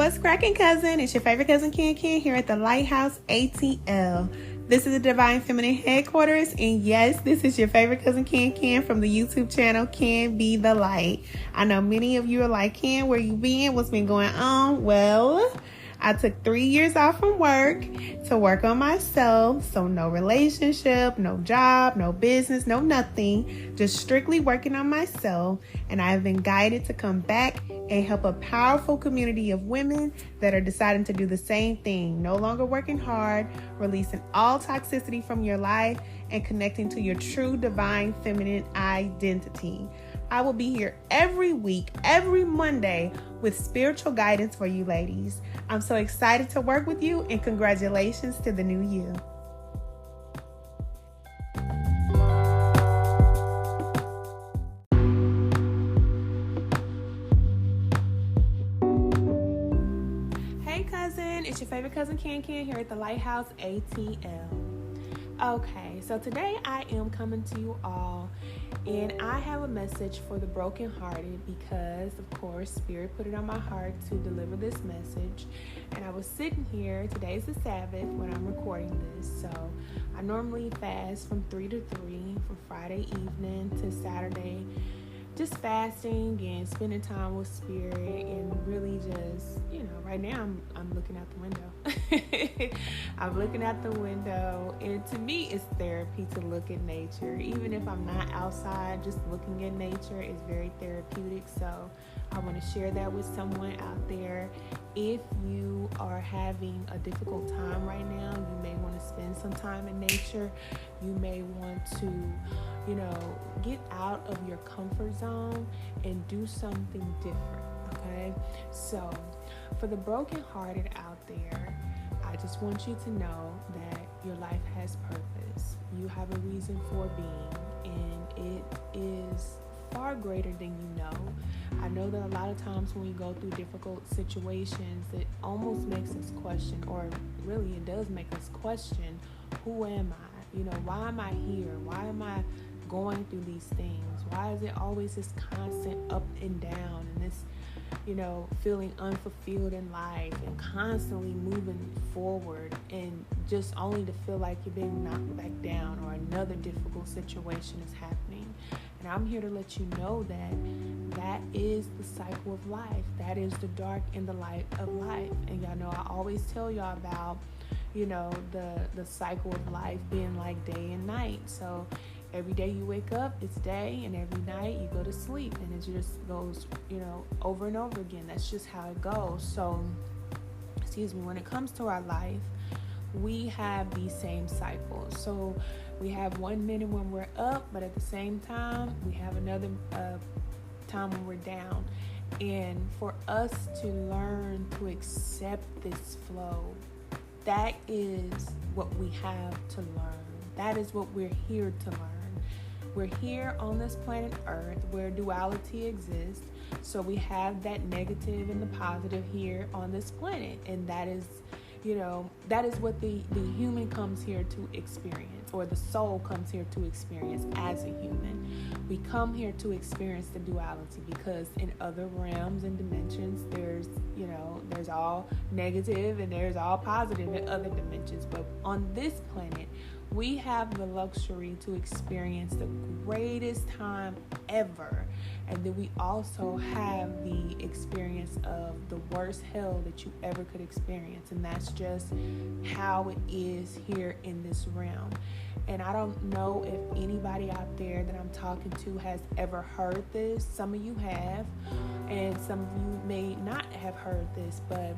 What's cracking, cousin? It's your favorite cousin Ken here at the Lighthouse ATL. This is the Divine Feminine headquarters, and yes, this is your favorite cousin Ken from the YouTube channel Can Be the Light. I know many of you are like, Ken, where you been? What's been going on? Well, I took 3 years off from work to work on myself. So no relationship, no job, no business, no nothing. Just strictly working on myself. And I have been guided to come back and help a powerful community of women that are deciding to do the same thing. No longer working hard, releasing all toxicity from your life, and connecting to your true divine feminine identity. I will be here every week, every Monday, with spiritual guidance for you ladies. I'm so excited to work with you, and congratulations to the new you. Hey cousin, it's your favorite cousin Ken here at the Lighthouse ATL. Okay, so today I am coming to you all, and I have a message for the brokenhearted because, of course, Spirit put it on my heart to deliver this message. And I was sitting here, today's the Sabbath when I'm recording this, so I normally fast from 3 to 3, from Friday evening to Saturday, just fasting and spending time with Spirit, and really just, right now I'm looking out the window. I'm looking out the window, and to me it's therapy to look at nature. Even if I'm not outside, just looking at nature is very therapeutic. So I want to share that with someone out there. If you are having a difficult time right now, you may want to spend some time in nature. You may want to, get out of your comfort zone and do something different, okay? So for the brokenhearted out there, I just want you to know that your life has purpose. You have a reason for being, and it is far greater than you know. I know that a lot of times when we go through difficult situations, it almost makes us question, or really it does make us question, who am I? Why am I here? Why am I going through these things? Why is it always this constant up and down, and this feeling unfulfilled in life, and constantly moving forward, and just only to feel like you're being knocked back down, or another difficult situation is happening. And I'm here to let you know that is the cycle of life. That is the dark and the light of life. And y'all know I always tell y'all about the cycle of life being like day and night. So every day you wake up, it's day, and every night you go to sleep, and it just goes, over and over again. That's just how it goes. So, when it comes to our life, we have these same cycles. So we have 1 minute when we're up, but at the same time, we have another time when we're down. And for us to learn to accept this flow, that is what we have to learn. That is what we're here to learn. We're here on this planet Earth where duality exists. So we have that negative and the positive here on this planet. And that is, that is what the human comes here to experience, or the soul comes here to experience as a human. We come here to experience the duality because in other realms and dimensions, there's all negative and there's all positive in other dimensions. But on this planet, we have the luxury to experience the greatest time ever. And then we also have the experience of the worst hell that you ever could experience. And that's just how it is here in this realm. And I don't know if anybody out there that I'm talking to has ever heard this. Some of you have, and some of you may not have heard this, but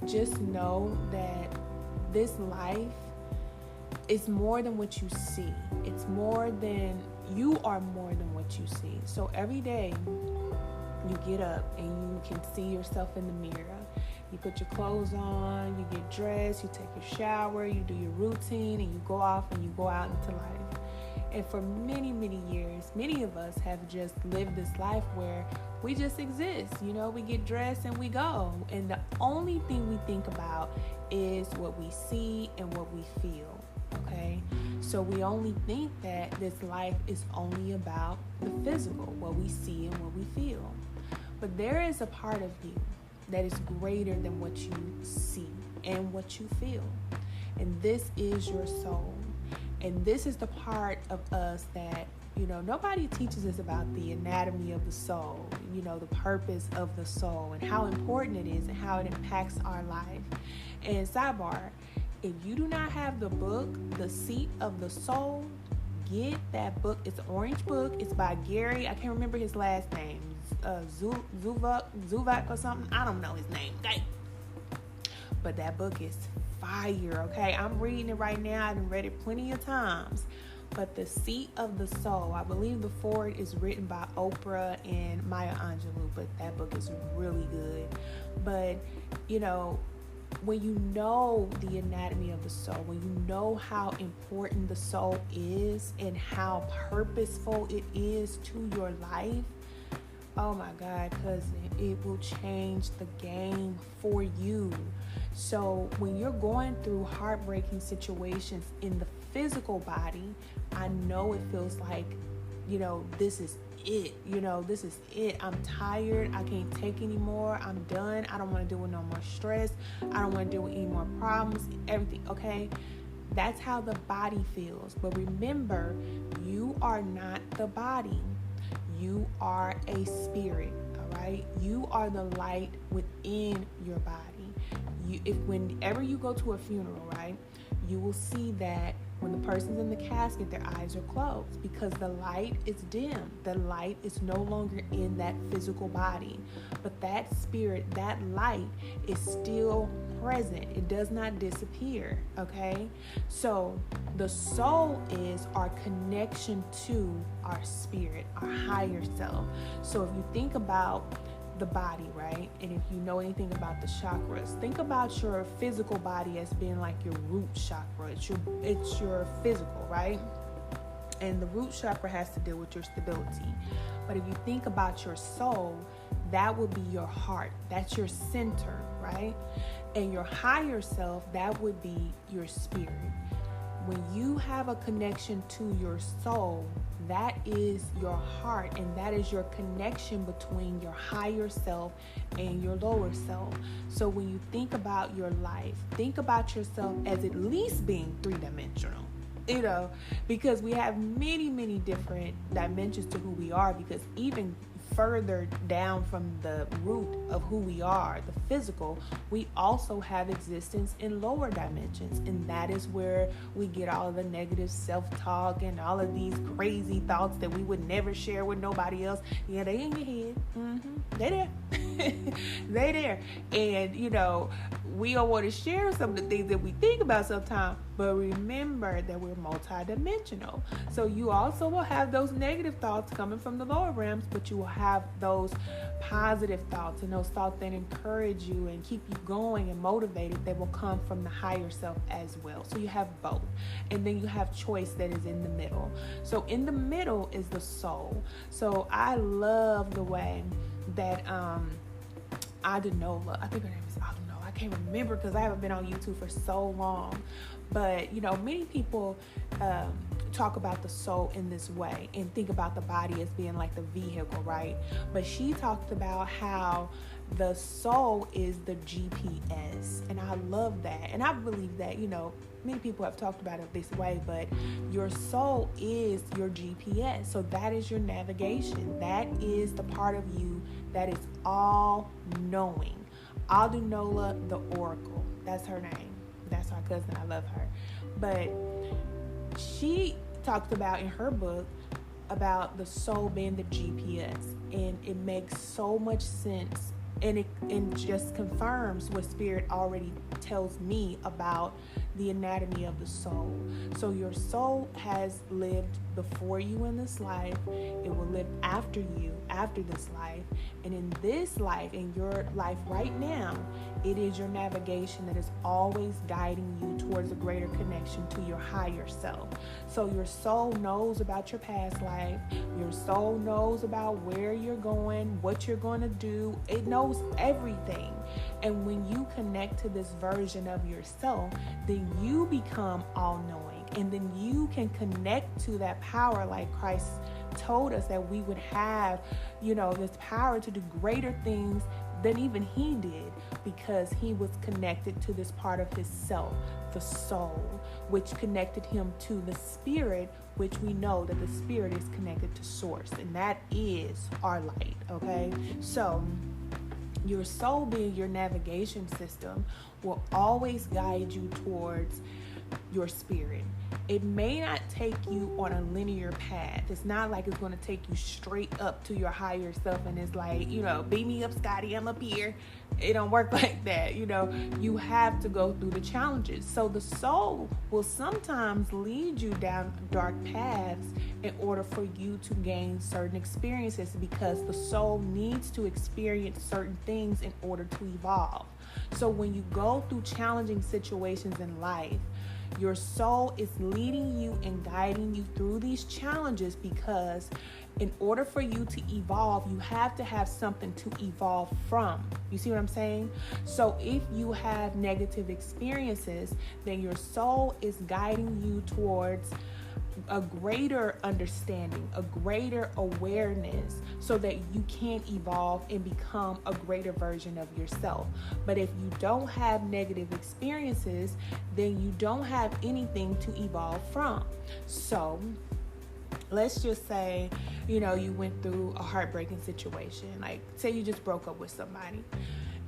just know that this life is more than what you see. It's more than, you are more than what you see. So every day you get up and you can see yourself in the mirror. You put your clothes on, you get dressed, you take your shower, you do your routine, and you go off and you go out into life. And for many, many years, many of us have just lived this life where we just exist. We get dressed and we go. And the only thing we think about is what we see and what we feel. Okay? So we only think that this life is only about the physical, what we see and what we feel. But there is a part of you that is greater than what you see and what you feel. And this is your soul. And this is the part of us that, nobody teaches us about the anatomy of the soul, the purpose of the soul and how important it is and how it impacts our life. And sidebar, if you do not have the book, The Seat of the Soul, get that book. It's an orange book. It's by Gary. I can't remember his last name. Zuvak or something. I don't know his name. Okay. But that book is fire, okay? I'm reading it right now. I've read it plenty of times. But The Seat of the Soul, I believe the foreword is written by Oprah and Maya Angelou, but that book is really good. But, when you know the anatomy of the soul, when you know how important the soul is and how purposeful it is to your life, oh my God, cousin, it will change the game for you. So when you're going through heartbreaking situations in the physical body, I know it feels like, this is it. This is it. I'm tired. I can't take anymore. I'm done. I don't want to deal with no more stress. I don't want to deal with any more problems. Everything, okay? That's how the body feels. But remember, you are not the body. You are a spirit, all right? You are the light within your body. Whenever you go to a funeral, right, you will see that when the person's in the casket, their eyes are closed because the light is dim. The light is no longer in that physical body. But that spirit, that light is still present. It does not disappear, okay? So the soul is our connection to our spirit, our higher self. So if you think about the body, right? And if you know anything about the chakras, think about your physical body as being like your root chakra. It's your physical, right? And the root chakra has to deal with your stability. But if you think about your soul, that would be your heart. That's your center, right? And your higher self, that would be your spirit. When you have a connection to your soul, that is your heart, and that is your connection between your higher self and your lower self. So when you think about your life, think about yourself as at least being three-dimensional, because we have many, many different dimensions to who we are, because even further down from the root of who we are, the physical, we also have existence in lower dimensions, and that is where we get all of the negative self-talk and all of these crazy thoughts that we would never share with nobody else. Yeah, they in your head. They there. They there. And we don't want to share some of the things that we think about sometimes, but remember that we're multidimensional. So you also will have those negative thoughts coming from the lower realms, but you will have those positive thoughts and those thoughts that encourage you and keep you going and motivated that will come from the higher self as well. So you have both. And then you have choice that is in the middle. So in the middle is the soul. So I love the way that Adenola, I think her name is Adenola, I can't remember because I haven't been on YouTube for so long, but many people talk about the soul in this way and think about the body as being like the vehicle, right? But she talked about how the soul is the GPS, and I love that. And I believe that many people have talked about it this way, but your soul is your GPS. So that is your navigation. That is the part of you that is all knowing. Adenola the Oracle. That's her name. That's my cousin. I love her. But she talked about in her book about the soul being the GPS, and it makes so much sense, and it just confirms what Spirit already tells me about the anatomy of the soul. So your soul has lived before you in this life. It will live after you, after this life. And in this life, in your life right now, it is your navigation that is always guiding you towards a greater connection to your higher self. So your soul knows about your past life. Your soul knows about where you're going, what you're going to do. It knows everything. And when you connect to this version of yourself, then you become all-knowing. And then you can connect to that power like Christ told us that we would have, this power to do greater things than even he did, because he was connected to this part of his self, the soul, which connected him to the spirit, which we know that the spirit is connected to source, and that is our light, okay? So your soul, being your navigation system, will always guide you towards your spirit. It may not take you on a linear path. It's not like it's going to take you straight up to your higher self and it's like, beat me up, Scotty, I'm up here. It don't work like that. You have to go through the challenges. So the soul will sometimes lead you down dark paths in order for you to gain certain experiences, because the soul needs to experience certain things in order to evolve. So when you go through challenging situations in life, your soul is leading you and guiding you through these challenges, because in order for you to evolve, you have to have something to evolve from. You see what I'm saying? So if you have negative experiences, then your soul is guiding you towards a greater understanding, a greater awareness, so that you can evolve and become a greater version of yourself. But if you don't have negative experiences, then you don't have anything to evolve from. So let's just say, you went through a heartbreaking situation. Like, say you just broke up with somebody.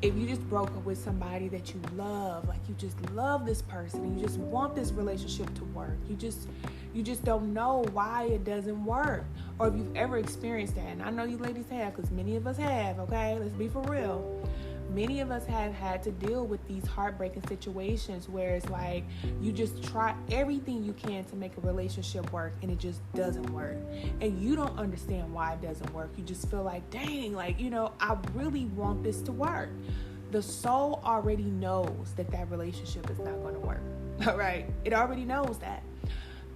If you just broke up with somebody that you love, like you just love this person, you just want this relationship to work, you just don't know why it doesn't work, or if you've ever experienced that, and I know you ladies have, because many of us have, okay? Let's be for real. Many of us have had to deal with these heartbreaking situations where it's like you just try everything you can to make a relationship work and it just doesn't work. And you don't understand why it doesn't work. You just feel like, dang, I really want this to work. The soul already knows that relationship is not going to work. All right? It already knows that.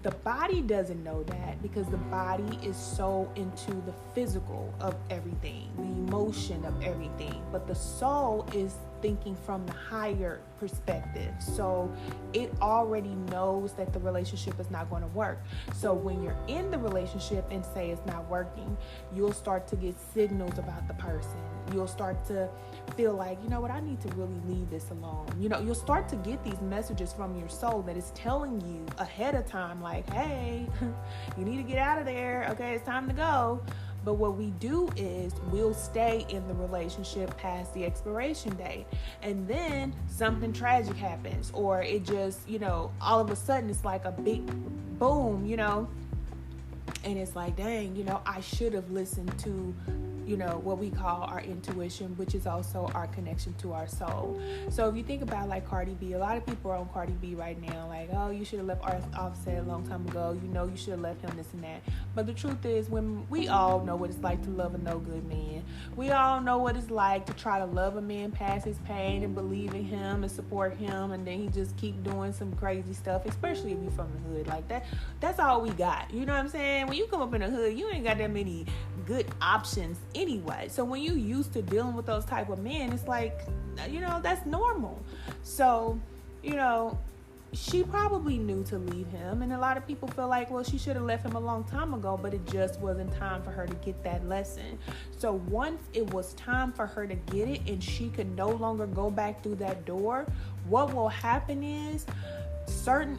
The body doesn't know that, because the body is so into the physical of everything, the emotion of everything. But the soul is thinking from the higher perspective. So it already knows that the relationship is not going to work. So when you're in the relationship and say it's not working, you'll start to get signals about the person. You'll start to feel like, I need to really leave this alone. You'll start to get these messages from your soul that is telling you ahead of time, like, hey, you need to get out of there. Okay, it's time to go. But what we do is we'll stay in the relationship past the expiration date. And then something tragic happens, or it just, all of a sudden it's like a big boom, and it's like, dang, I should have listened to, what we call our intuition, which is also our connection to our soul. So if you think about like Cardi B, a lot of people are on Cardi B right now, like, oh, you should have left Offset a long time ago. You should have left him, this and that. But the truth is, when we all know what it's like to love a no good man. We all know what it's like to try to love a man past his pain and believe in him and support him, and then he just keep doing some crazy stuff, especially if you from the hood like that. That's all we got. You know what I'm saying? When you come up in the hood, you ain't got that many good options anyway. So when you used to dealing with those type of men, it's like, that's normal. So, she probably knew to leave him, and a lot of people feel like, well, she should have left him a long time ago, but it just wasn't time for her to get that lesson. So once it was time for her to get it and she could no longer go back through that door, what will happen is certain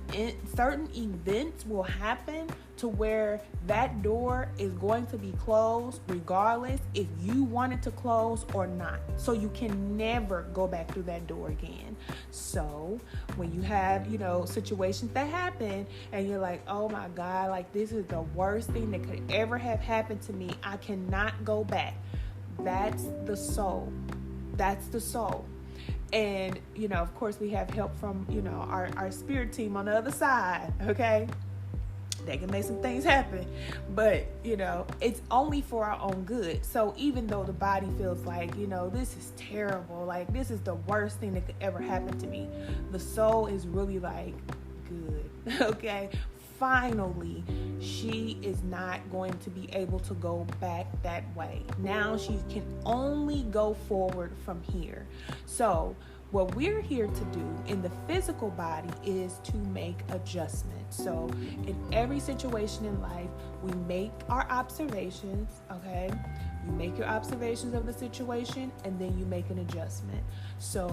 events will happen to where that door is going to be closed regardless if you want it to close or not. So you can never go back through that door again. So when you have, situations that happen and you're like, oh my God, like this is the worst thing that could ever have happened to me, I cannot go back. That's the soul. That's the soul. And, of course we have help from, our spirit team on the other side, okay? They can make some things happen, but, it's only for our own good. So even though the body feels like, this is terrible, like this is the worst thing that could ever happen to me, the soul is really like, good, okay? Finally, she is not going to be able to go back that way. Now she can only go forward from here. So what we're here to do in the physical body is to make adjustments. So in every situation in life, we make our observations, okay? You make your observations of the situation, and then you make an adjustment. So,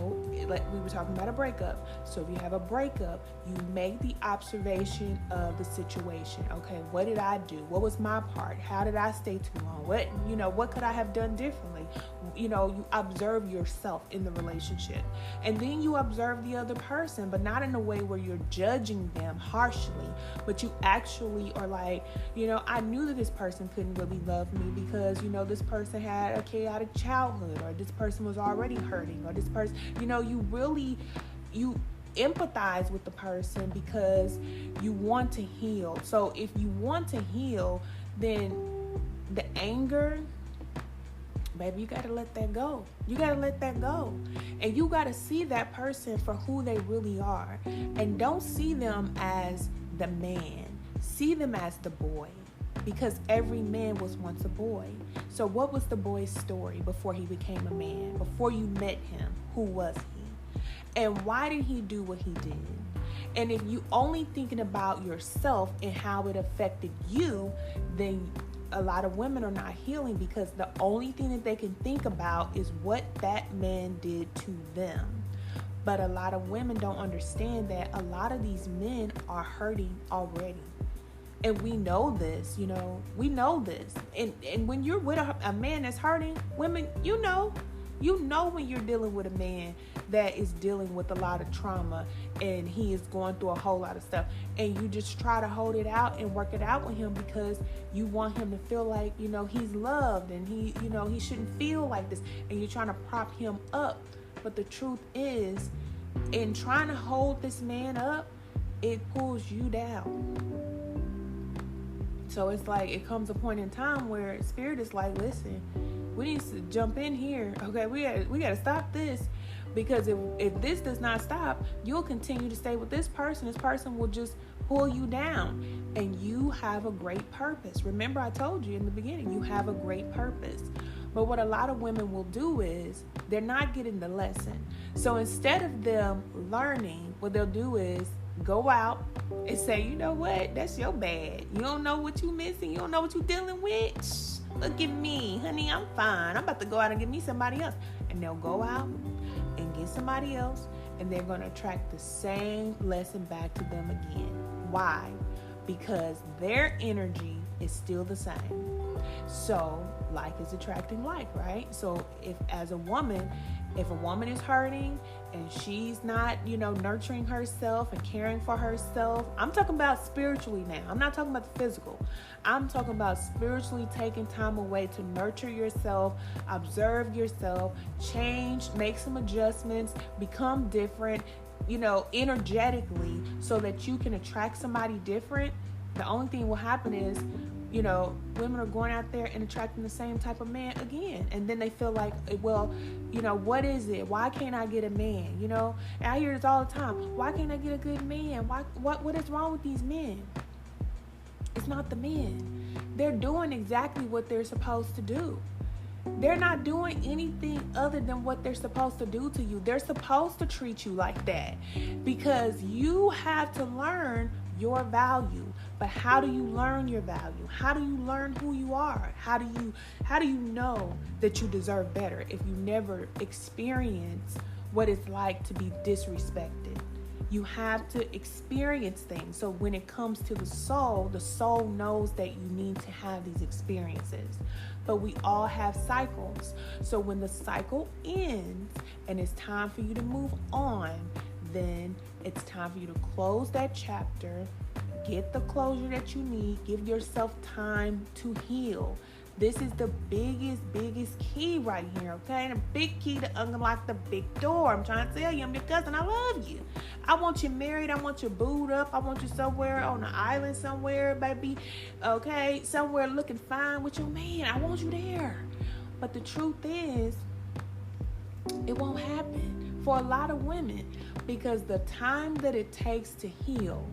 like we were talking about a breakup. So if you have a breakup, you make the observation of the situation. Okay, what did I do? What was my part? How did I stay too long? What could I have done differently? You observe yourself in the relationship. And then you observe the other person, but not in a way where you're judging them harshly, but you actually are like, I knew that this person couldn't really love me because, this person had a chaotic childhood, or this person was already hurting, or this person, you empathize with the person because you want to heal. So if you want to heal, then the anger, baby, you got to let that go. You got to let that go. And you got to see that person for who they really are. And don't see them as the man. See them as the boy. Because every man was once a boy. So what was the boy's story before he became a man? Before you met him, who was he? And why did he do what he did? And if you only thinking about yourself and how it affected you, then a lot of women are not healing, because the only thing that they can think about is what that man did to them. But a lot of women don't understand that a lot of these men are hurting already. And we know this, we know this. And when you're with a man that's hurting, women, you know when you're dealing with a man that is dealing with a lot of trauma and he is going through a whole lot of stuff, and you just try to hold it out and work it out with him because you want him to feel like, he's loved, and he shouldn't feel like this, and you're trying to prop him up. But the truth is, in trying to hold this man up, it pulls you down. So it's like it comes a point in time where Spirit is like, listen, we need to jump in here. Okay, we got to stop this, because if this does not stop, you'll continue to stay with this person. This person will just pull you down, and you have a great purpose. Remember, I told you in the beginning, you have a great purpose. But what a lot of women will do is they're not getting the lesson. So instead of them learning, what they'll do is go out and say, you know what, that's your bad. You don't know what you missing. You don't know what you dealing with. Look at me, honey, I'm fine. I'm about to go out and get me somebody else. And they'll go out and get somebody else, and they're going to attract the same lesson back to them again. Why? Because their energy is still the same. So like is attracting like, right? So if a woman is hurting and she's not, nurturing herself and caring for herself, I'm talking about spiritually now. I'm not talking about the physical. I'm talking about spiritually taking time away to nurture yourself, observe yourself, change, make some adjustments, become different, energetically, so that you can attract somebody different. The only thing will happen is, women are going out there and attracting the same type of man again. And then they feel like, well, what is it? Why can't I get a man? And I hear this all the time. Why can't I get a good man? What is wrong with these men? It's not the men. They're doing exactly what they're supposed to do. They're not doing anything other than what they're supposed to do to you. They're supposed to treat you like that, because you have to learn your value. But how do you learn your value? How do you learn who you are? How do you know that you deserve better if you never experience what it's like to be disrespected? You have to experience things. So when it comes to the soul knows that you need to have these experiences. But we all have cycles. So when the cycle ends and it's time for you to move on, then it's time for you to close that chapter, get the closure that you need, give yourself time to heal. This is the biggest key right here, okay? The big key to unlock the big door. I'm trying to tell you, I'm your cousin. I love you. I want you married. I want you booed up. I want you somewhere on an island somewhere, baby. Okay? Somewhere looking fine with your man. I want you there. But the truth is, it won't happen for a lot of women, because the time that it takes to heal,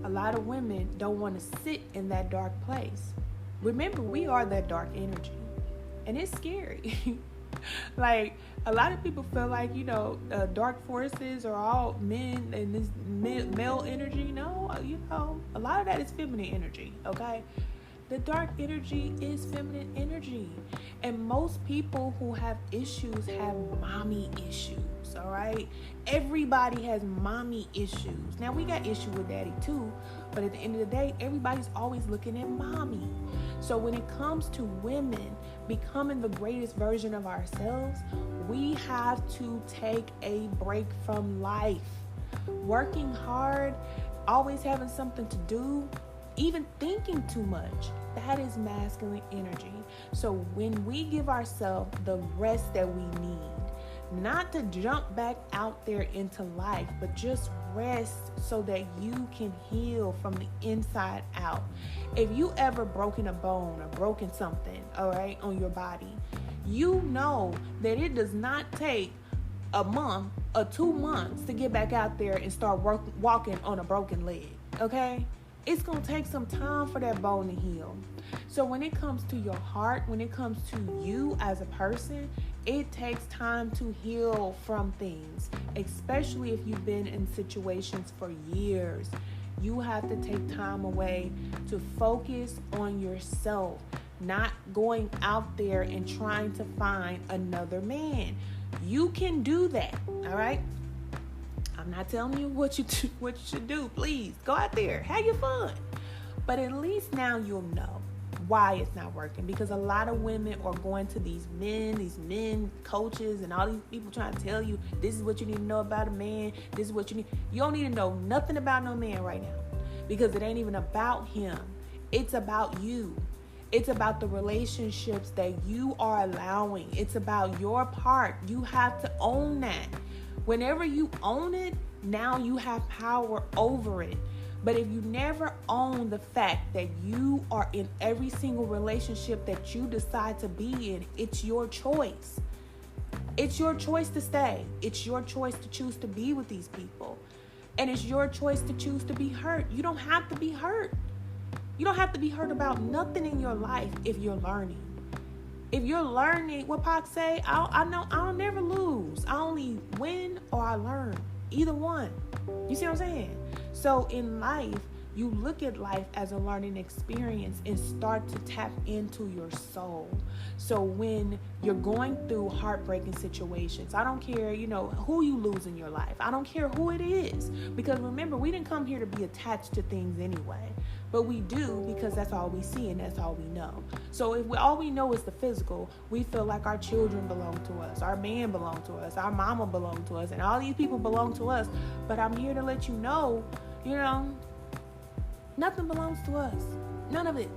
a lot of women don't want to sit in that dark place. Remember, we are that dark energy, and it's scary. Like, a lot of people feel like, dark forces are all men and this male energy. No, a lot of that is feminine energy, okay? The dark energy is feminine energy. And most people who have issues have mommy issues, all right? Everybody has mommy issues. Now, we got issue with daddy too, but at the end of the day, everybody's always looking at mommy. So when it comes to women becoming the greatest version of ourselves, we have to take a break from life. Working hard, always having something to do, even thinking too much, that is masculine energy. So when we give ourselves the rest that we need, not to jump back out there into life, but just rest so that you can heal from the inside out. If you ever broken a bone or broken something, all right, on your body, you know that it does not take a month or 2 months to get back out there and start walking on a broken leg, okay? It's going to take some time for that bone to heal. So when it comes to your heart, when it comes to you as a person, it takes time to heal from things, especially if you've been in situations for years. You have to take time away to focus on yourself, not going out there and trying to find another man. You can do that, all right? I'm not telling you what you should do. Please, go out there, have your fun. But at least now you'll know why it's not working. Because a lot of women are going to these men coaches and all these people trying to tell you, this is what you need to know about a man. This is what you need. You don't need to know nothing about no man right now. Because it ain't even about him. It's about you. It's about the relationships that you are allowing. It's about your part. You have to own that. Whenever you own it, now you have power over it. But if you never own the fact that you are in every single relationship that you decide to be in, it's your choice. It's your choice to stay. It's your choice to choose to be with these people. And it's your choice to choose to be hurt. You don't have to be hurt. You don't have to be hurt about nothing in your life if you're learning. If you're learning, what Pac say, I'll never lose. I only win or I learn. Either one. You see what I'm saying? So in life, you look at life as a learning experience and start to tap into your soul. So when you're going through heartbreaking situations, I don't care, who you lose in your life. I don't care who it is. Because remember, we didn't come here to be attached to things anyway. But we do because that's all we see and that's all we know. So if all we know is the physical, we feel like our children belong to us, our man belong to us, our mama belong to us, and all these people belong to us. But I'm here to let you know, nothing belongs to us. None of it.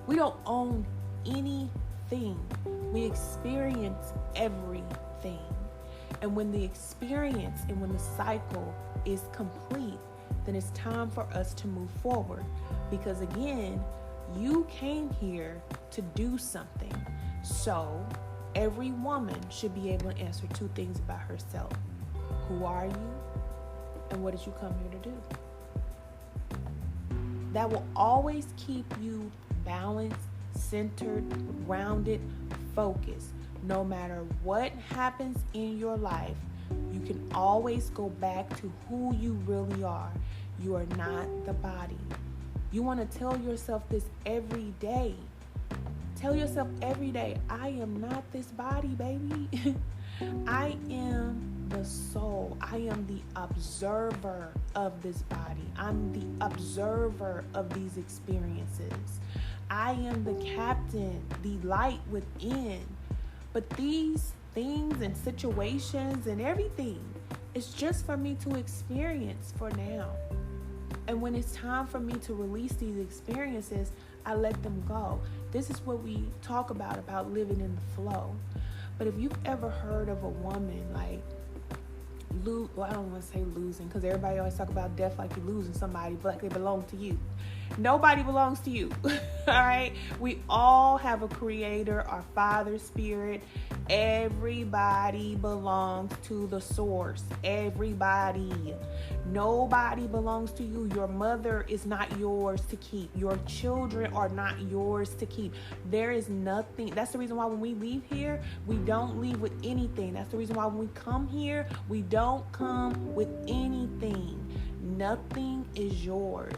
We don't own anything. We experience everything. And when the experience and when the cycle is complete, then it's time for us to move forward. Because again, you came here to do something. So every woman should be able to answer 2 things about herself. Who are you? And what did you come here to do? That will always keep you balanced, centered, grounded, focused. No matter what happens in your life, you can always go back to who you really are. You are not the body. You want to tell yourself this every day. Tell yourself every day, I am not this body, baby. I am the soul. I am the observer of this body. I'm the observer of these experiences. I am the captain, the light within. But these things and situations and everything, it's just for me to experience for now. And when it's time for me to release these experiences, I let them go. This is what we talk about living in the flow. But if you've ever heard of a woman I don't want to say losing, because everybody always talk about death like you're losing somebody, but like they belong to you. Nobody belongs to you. All right? We all have a creator, our Father Spirit. Everybody belongs to the source. Everybody. Nobody belongs to you. Your mother is not yours to keep. Your children are not yours to keep. There is nothing. That's the reason why when we leave here, we don't leave with anything. That's the reason why when we come here, we don't come with anything. Nothing is yours.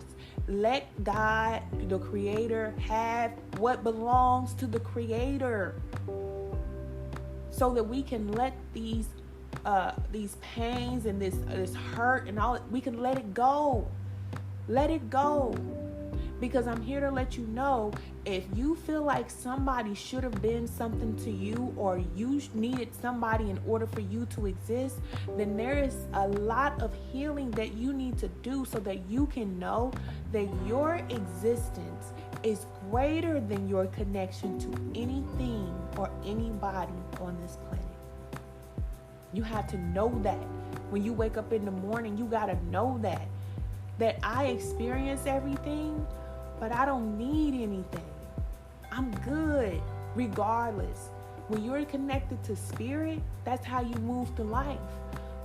Let God, the Creator, have what belongs to the Creator, so that we can let these pains and this hurt and all, we can let it go. Let it go. Because I'm here to let you know, if you feel like somebody should have been something to you, or you needed somebody in order for you to exist, then there is a lot of healing that you need to do, so that you can know that your existence is greater than your connection to anything or anybody on this planet. You have to know that. When you wake up in the morning, you got to know that I experience everything, but I don't need anything. I'm good regardless. When you're connected to spirit, that's how you move through life.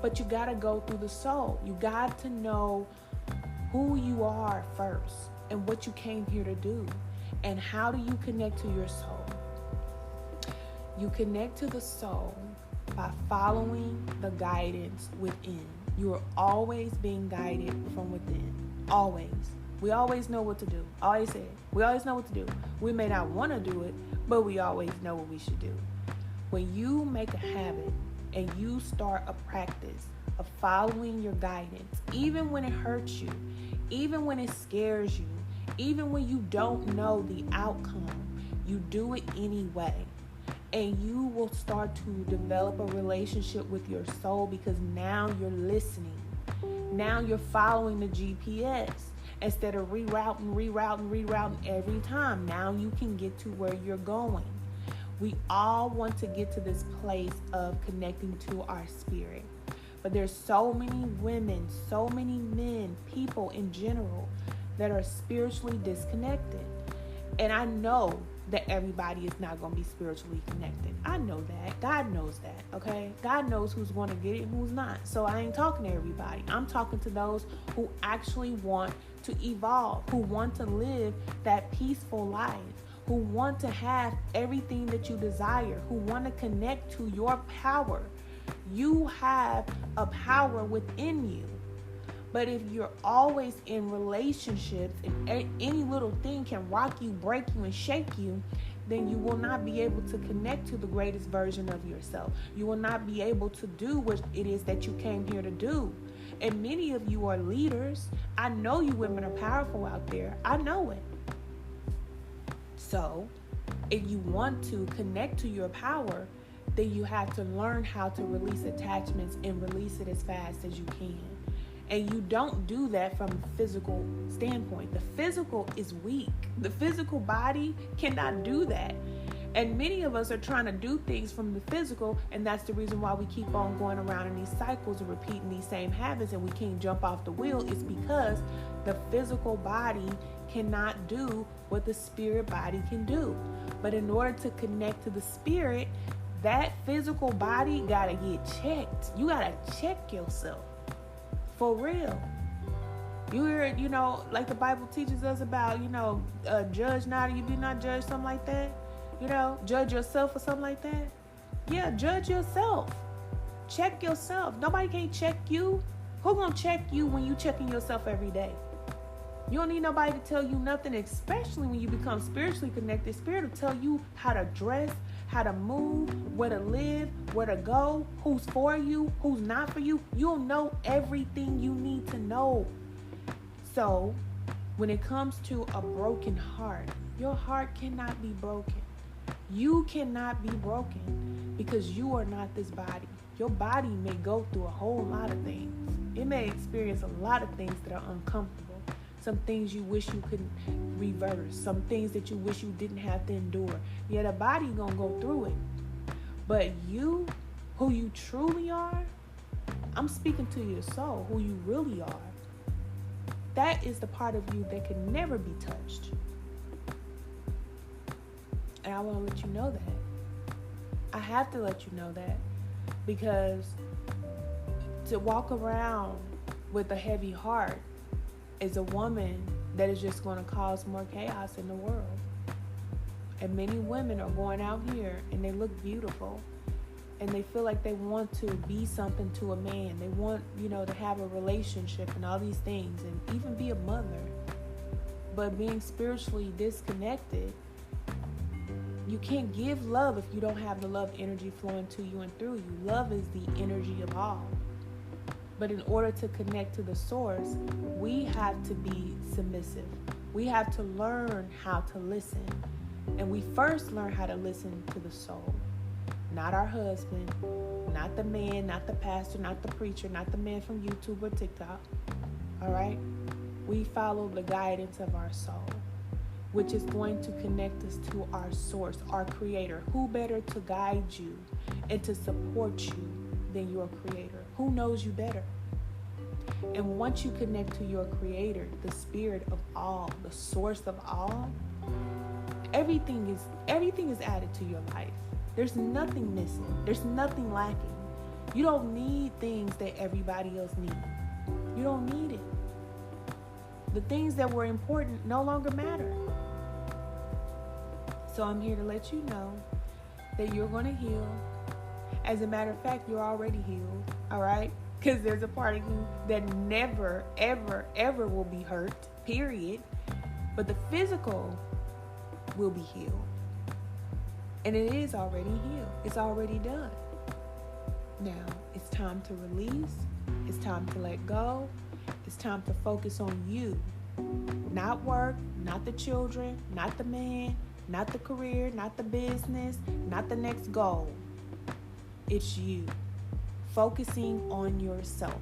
But you got to go through the soul. You got to know who you are first, and what you came here to do. And how do you connect to your soul? You connect to the soul by following the guidance within. You are always being guided from within. Always. We always know what to do. Always say it. We always know what to do. We may not want to do it, but we always know what we should do. When you make a habit and you start a practice of following your guidance, even when it hurts you, even when it scares you, even when you don't know the outcome, you do it anyway. And you will start to develop a relationship with your soul, because now you're listening. Now you're following the GPS instead of rerouting every time. Now you can get to where you're going. We all want to get to this place of connecting to our spirit. But there's so many women, so many men, people in general that are spiritually disconnected. And I know that everybody is not going to be spiritually connected. I know that. God knows that, okay? God knows who's going to get it and who's not. So I ain't talking to everybody. I'm talking to those who actually want to evolve, who want to live that peaceful life, who want to have everything that you desire, who want to connect to your power. You have a power within you. But if you're always in relationships and any little thing can rock you, break you, and shake you, then you will not be able to connect to the greatest version of yourself. You will not be able to do what it is that you came here to do. And many of you are leaders. I know you women are powerful out there. I know it. So if you want to connect to your power, then you have to learn how to release attachments and release it as fast as you can. And you don't do that from a physical standpoint. The physical is weak. The physical body cannot do that. And many of us are trying to do things from the physical, and that's the reason why we keep on going around in these cycles and repeating these same habits, and we can't jump off the wheel. It's because the physical body cannot do what the spirit body can do. But in order to connect to the spirit, that physical body gotta get checked. You gotta check yourself. For real. You heard, like the Bible teaches us about, judge not, you do not judge, something like that. Judge yourself or something like that. Yeah, judge yourself. Check yourself. Nobody can check you. Who gonna check you when you checking yourself every day? You don't need nobody to tell you nothing, especially when you become spiritually connected. Spirit will tell you how to dress, how to move, where to live, where to go, who's for you, who's not for you. You'll know everything you need to know. So when it comes to a broken heart, your heart cannot be broken. You cannot be broken because you are not this body. Your body may go through a whole lot of things. It may experience a lot of things that are uncomfortable. Some things you wish you could reverse. Some things that you wish you didn't have to endure. Yeah, the body gonna go through it. But you, who you truly are, I'm speaking to your soul, who you really are. That is the part of you that can never be touched. And I want to let you know that. I have to let you know that. Because to walk around with a heavy heart is a woman that is just going to cause more chaos in the world. And many women are going out here and they look beautiful and they feel like they want to be something to a man. They want, to have a relationship and all these things and even be a mother. But being spiritually disconnected, you can't give love if you don't have the love energy flowing to you and through you. Love is the energy of all. But in order to connect to the source, we have to be submissive. We have to learn how to listen. And we first learn how to listen to the soul. Not our husband, not the man, not the pastor, not the preacher, not the man from YouTube or TikTok. All right? We follow the guidance of our soul, which is going to connect us to our source, our creator. Who better to guide you and to support you than your creator? Who knows you better? And once you connect to your creator, the spirit of all, the source of all, everything is added to your life. There's nothing missing. There's nothing lacking. You don't need things that everybody else needs. You don't need it. The things that were important no longer matter. So I'm here to let you know that you're going to heal. As a matter of fact, you're already healed, all right? Because there's a part of you that never, ever, ever will be hurt, period. But the physical will be healed. And it is already healed. It's already done. Now, it's time to release. It's time to let go. It's time to focus on you. Not work, not the children, not the man, not the career, not the business, not the next goal. It's you. Focusing on yourself.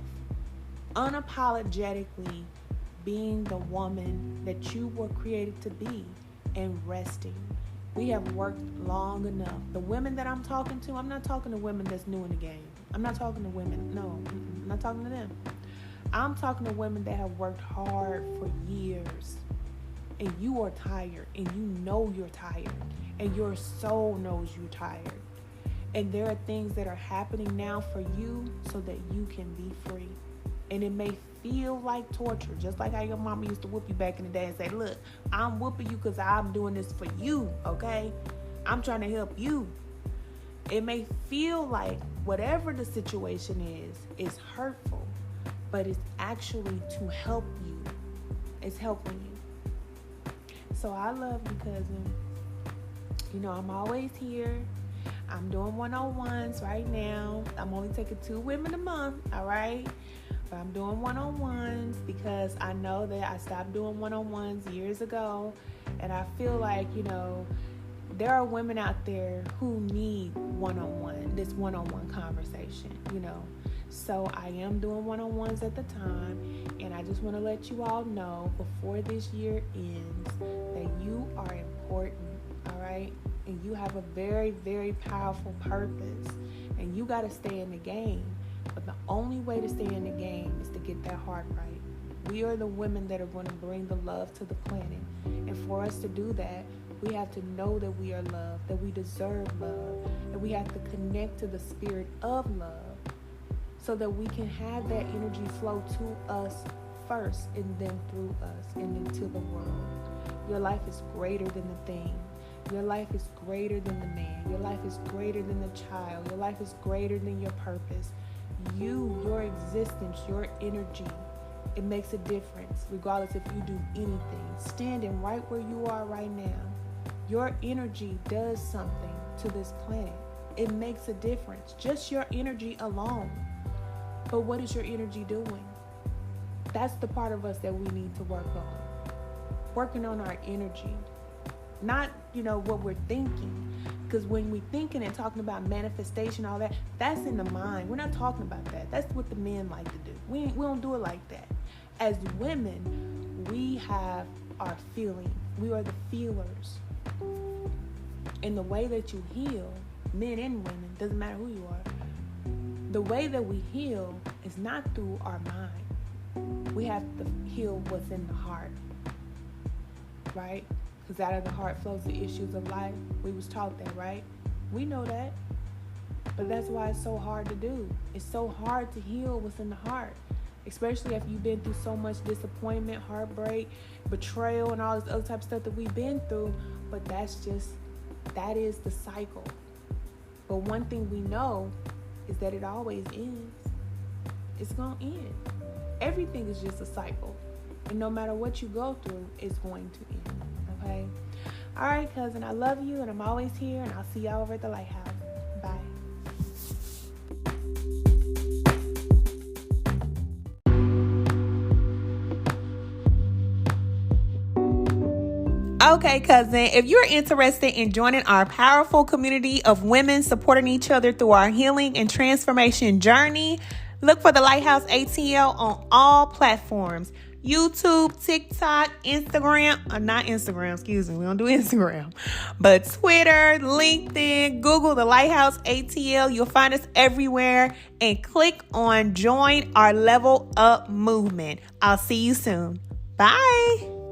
Unapologetically being the woman that you were created to be and resting. We have worked long enough. The women that I'm talking to, I'm not talking to women that's new in the game. I'm not talking to women, no, I'm not talking to them. I'm talking to women that have worked hard for years. And you are tired, and you know you're tired, and your soul knows you're tired. And there are things that are happening now for you so that you can be free. And it may feel like torture, just like how your mama used to whoop you back in the day and say, look, I'm whooping you because I'm doing this for you, okay? I'm trying to help you. It may feel like whatever the situation is hurtful, but it's actually to help you. It's helping you. So I love you, cousin. You know, I'm always here. I'm doing one-on-ones right now. I'm only taking 2 women a month, all right? But I'm doing one-on-ones because I know that I stopped doing one-on-ones years ago. And I feel like, you know, there are women out there who need this one-on-one conversation, you know. So I am doing one-on-ones at the time. And I just want to let you all know before this year ends that you are important, all right? And you have a very, very powerful purpose. And you got to stay in the game. But the only way to stay in the game is to get that heart right. We are the women that are going to bring the love to the planet. And for us to do that, we have to know that we are loved, that we deserve love, and we have to connect to the spirit of love so that we can have that energy flow to us first and then through us and into the world. Your life is greater than the thing. Your life is greater than the man. Your life is greater than the child. Your life is greater than your purpose. Your existence, your energy, it makes a difference regardless if you do anything. Standing right where you are right now, your energy does something to this planet. It makes a difference. Just your energy alone. But what is your energy doing? That's the part of us that we need to work on. Working on our energy. Not, what we're thinking. Because when we're thinking and talking about manifestation, all that, that's in the mind. We're not talking about that. That's what the men like to do. We don't do it like that. As women, we have our feeling. We are the feelers. And the way that you heal, men and women, doesn't matter who you are, the way that we heal is not through our mind. We have to heal what's in the heart. Right? Because out of the heart flows the issues of life. We was taught that, right? We know that. But that's why it's so hard to do. It's so hard to heal what's in the heart. Especially if you've been through so much disappointment, heartbreak, betrayal, and all this other type of stuff that we've been through. But that is the cycle. But one thing we know is that it always ends. It's going to end. Everything is just a cycle. And no matter what you go through, it's going to end. Okay? All right, cousin, I love you, and I'm always here, and I'll see y'all over at the lighthouse. Bye. Okay, cousin, if you're interested in joining our powerful community of women supporting each other through our healing and transformation journey, look for the Lighthouse ATL on all platforms. YouTube, TikTok, Instagram, not Instagram, excuse me, we don't do Instagram, but Twitter, LinkedIn, Google the Lighthouse ATL. You'll find us everywhere, and click on join our level up movement. I'll see you soon. Bye.